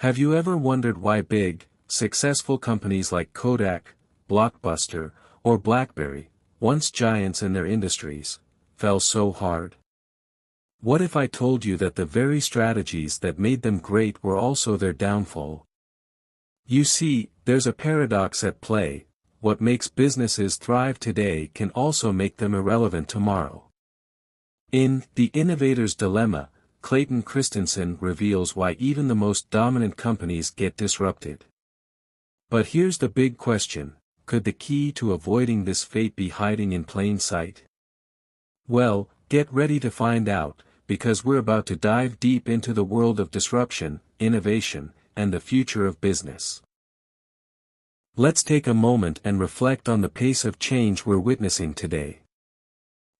Have you ever wondered why big, successful companies like Kodak, Blockbuster, or BlackBerry, once giants in their industries, fell so hard? What if I told you that the very strategies that made them great were also their downfall? You see, there's a paradox at play: what makes businesses thrive today can also make them irrelevant tomorrow. In The Innovator's Dilemma, Clayton Christensen reveals why even the most dominant companies get disrupted. But here's the big question: could the key to avoiding this fate be hiding in plain sight? Well, get ready to find out, because we're about to dive deep into the world of disruption, innovation, and the future of business. Let's take a moment and reflect on the pace of change we're witnessing today.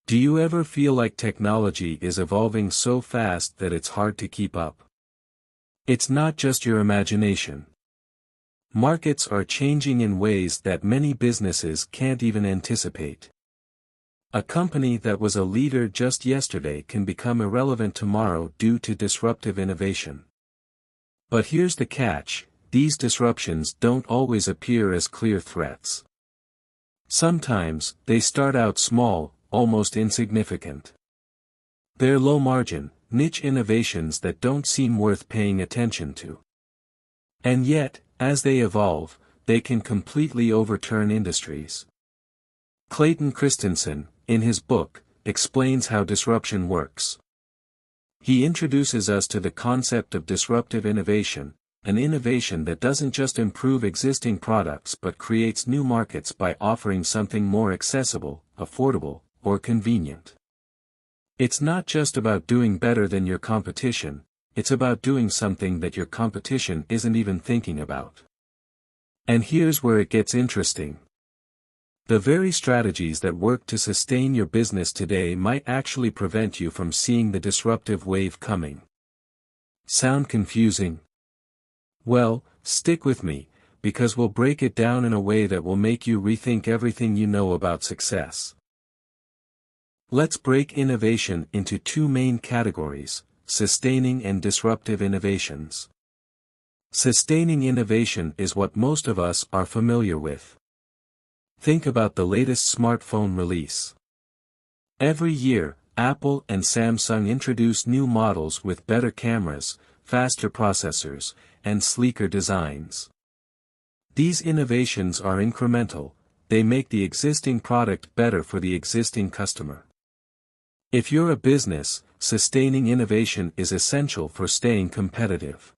Do you ever feel like technology is evolving so fast that it's hard to keep up? It's not just your imagination. Markets are changing in ways that many businesses can't even anticipate. A company that was a leader just yesterday can become irrelevant tomorrow due to disruptive innovation. But here's the catch: these disruptions don't always appear as clear threats. Sometimes, they start out small, almost insignificant. They're low-margin, niche innovations that don't seem worth paying attention to. And yet, as they evolve, they can completely overturn industries. Clayton Christensen, in his book, explains how disruption works. He introduces us to the concept of disruptive innovation, an innovation that doesn't just improve existing products but creates new markets by offering something more accessible, affordable, or convenient. It's not just about doing better than your competition, it's about doing something that your competition isn't even thinking about. And here's where it gets interesting. The very strategies that work to sustain your business today might actually prevent you from seeing the disruptive wave coming. Sound confusing? Well, stick with me, because we'll break it down in a way that will make you rethink everything you know about success. Let's break innovation into two main categories: sustaining and disruptive innovations. Sustaining innovation is what most of us are familiar with. Think about the latest smartphone release. Every year, Apple and Samsung introduce new models with better cameras, faster processors, and sleeker designs. These innovations are incremental; they make the existing product better for the existing customer. If you're a business, sustaining innovation is essential for staying competitive.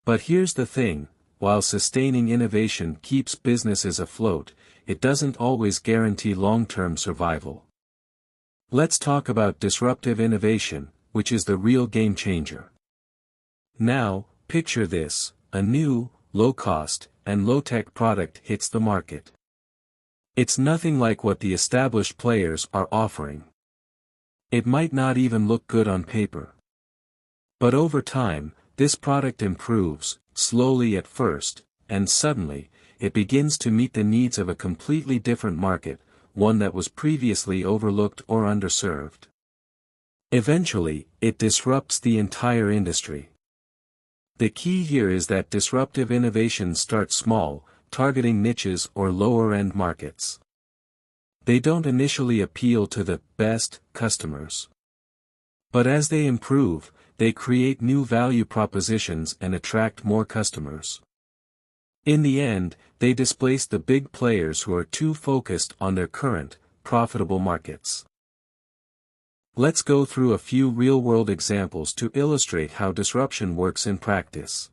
But here's the thing: while sustaining innovation keeps businesses afloat, it doesn't always guarantee long-term survival. Let's talk about disruptive innovation, which is the real game changer. Now, picture this: a new, low-cost, and low-tech product hits the market. It's nothing like what the established players are offering. It might not even look good on paper. But over time, this product improves, slowly at first, and suddenly, it begins to meet the needs of a completely different market, one that was previously overlooked or underserved. Eventually, it disrupts the entire industry. The key here is that disruptive innovations start small, targeting niches or lower-end markets. They don't initially appeal to the best customers. But as they improve, they create new value propositions and attract more customers. In the end, they displace the big players who are too focused on their current, profitable markets. Let's go through a few real-world examples to illustrate how disruption works in practice.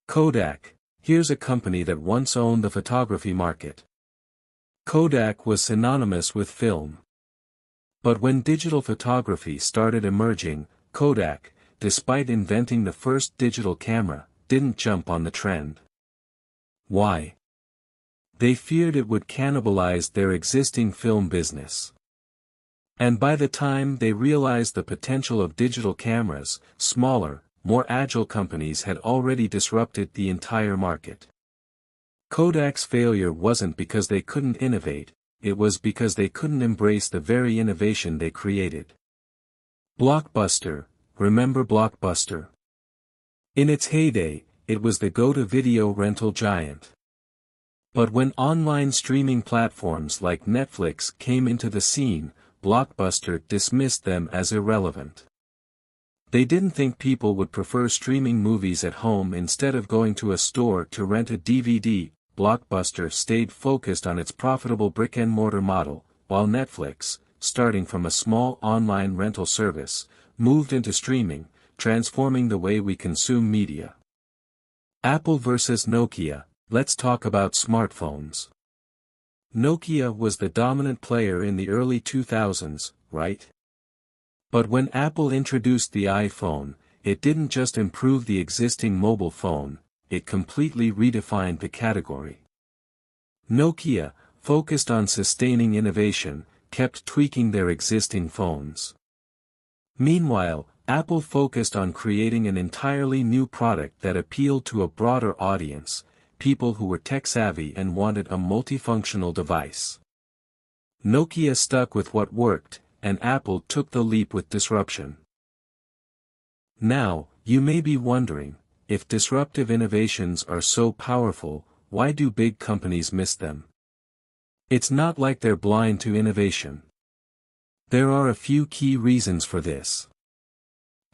Kodak. Here's a company that once owned the photography market. Kodak was synonymous with film. But when digital photography started emerging, Kodak, despite inventing the first digital camera, didn't jump on the trend. Why? They feared it would cannibalize their existing film business. And by the time they realized the potential of digital cameras, smaller, more agile companies had already disrupted the entire market. Kodak's failure wasn't because they couldn't innovate, it was because they couldn't embrace the very innovation they created. Blockbuster. Remember Blockbuster? In its heyday, it was the go-to video rental giant. But when online streaming platforms like Netflix came into the scene, Blockbuster dismissed them as irrelevant. They didn't think people would prefer streaming movies at home instead of going to a store to rent a DVD. Blockbuster stayed focused on its profitable brick-and-mortar model, while Netflix, starting from a small online rental service, moved into streaming, transforming the way we consume media. Apple versus Nokia. Let's talk about smartphones. Nokia was the dominant player in the early 2000s, right? But when Apple introduced the iPhone, it didn't just improve the existing mobile phone, it completely redefined the category. Nokia, focused on sustaining innovation, kept tweaking their existing phones. Meanwhile, Apple focused on creating an entirely new product that appealed to a broader audience, people who were tech-savvy and wanted a multifunctional device. Nokia stuck with what worked, and Apple took the leap with disruption. Now, you may be wondering, if disruptive innovations are so powerful, why do big companies miss them? It's not like they're blind to innovation. There are a few key reasons for this.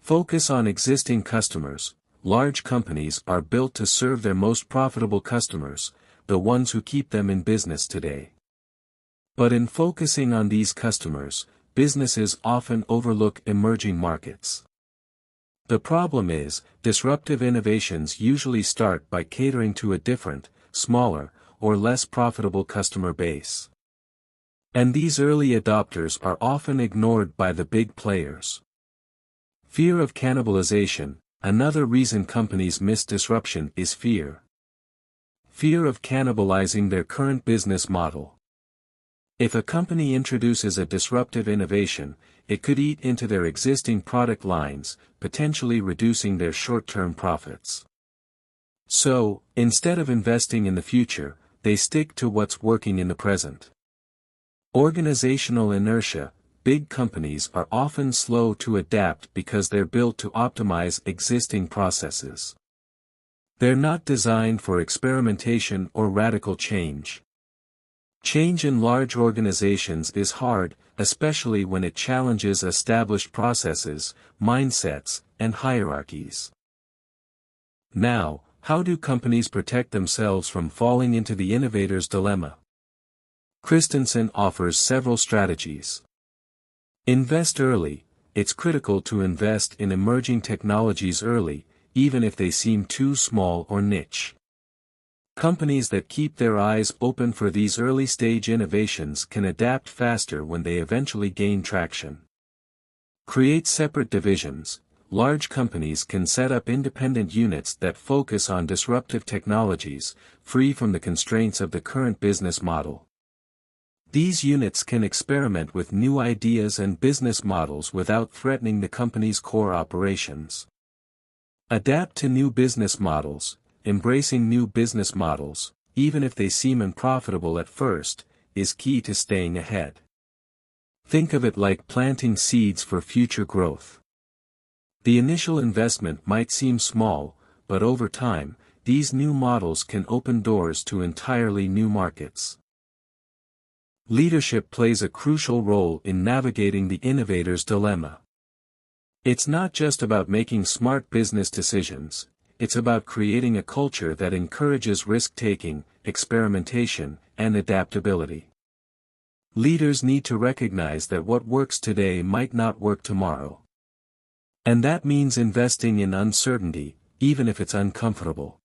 Focus on existing customers. Large companies are built to serve their most profitable customers, the ones who keep them in business today. But in focusing on these customers, businesses often overlook emerging markets. The problem is, disruptive innovations usually start by catering to a different, smaller, or less profitable customer base. And these early adopters are often ignored by the big players. Fear of cannibalization. Another reason companies miss disruption is fear. Fear of cannibalizing their current business model. If a company introduces a disruptive innovation, it could eat into their existing product lines, potentially reducing their short-term profits. So, instead of investing in the future, they stick to what's working in the present. Organizational inertia. Big companies are often slow to adapt because they're built to optimize existing processes. They're not designed for experimentation or radical change. Change in large organizations is hard, especially when it challenges established processes, mindsets, and hierarchies. Now, how do companies protect themselves from falling into the innovator's dilemma? Christensen offers several strategies. Invest early. It's critical to invest in emerging technologies early, even if they seem too small or niche. Companies that keep their eyes open for these early-stage innovations can adapt faster when they eventually gain traction. Create separate divisions. Large companies can set up independent units that focus on disruptive technologies, free from the constraints of the current business model. These units can experiment with new ideas and business models without threatening the company's core operations. Adapt to new business models. Embracing new business models, even if they seem unprofitable at first, is key to staying ahead. Think of it like planting seeds for future growth. The initial investment might seem small, but over time, these new models can open doors to entirely new markets. Leadership plays a crucial role in navigating the innovator's dilemma. It's not just about making smart business decisions, it's about creating a culture that encourages risk-taking, experimentation, and adaptability. Leaders need to recognize that what works today might not work tomorrow. And that means investing in uncertainty, even if it's uncomfortable.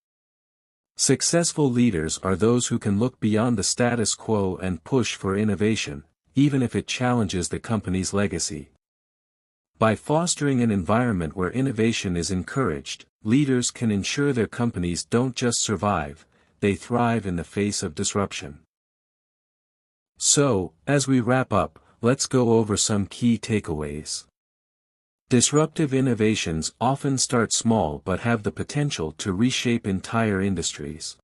Successful leaders are those who can look beyond the status quo and push for innovation, even if it challenges the company's legacy. By fostering an environment where innovation is encouraged, leaders can ensure their companies don't just survive, they thrive in the face of disruption. So, as we wrap up, let's go over some key takeaways. Disruptive innovations often start small but have the potential to reshape entire industries.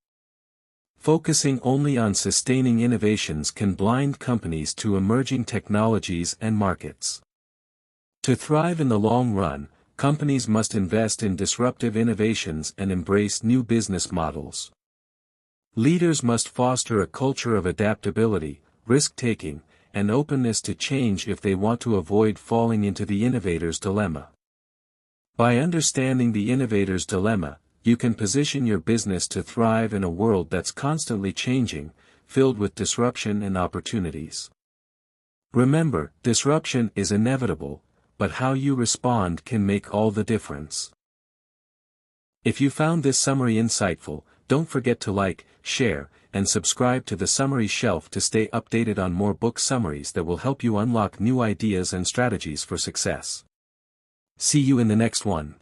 Focusing only on sustaining innovations can blind companies to emerging technologies and markets. To thrive in the long run, companies must invest in disruptive innovations and embrace new business models. Leaders must foster a culture of adaptability, risk-taking, and openness to change if they want to avoid falling into the innovator's dilemma. By understanding the innovator's dilemma, you can position your business to thrive in a world that's constantly changing, filled with disruption and opportunities. Remember, disruption is inevitable, but how you respond can make all the difference. If you found this summary insightful, don't forget to like, share, and subscribe to the Summary Shelf to stay updated on more book summaries that will help you unlock new ideas and strategies for success. See you in the next one.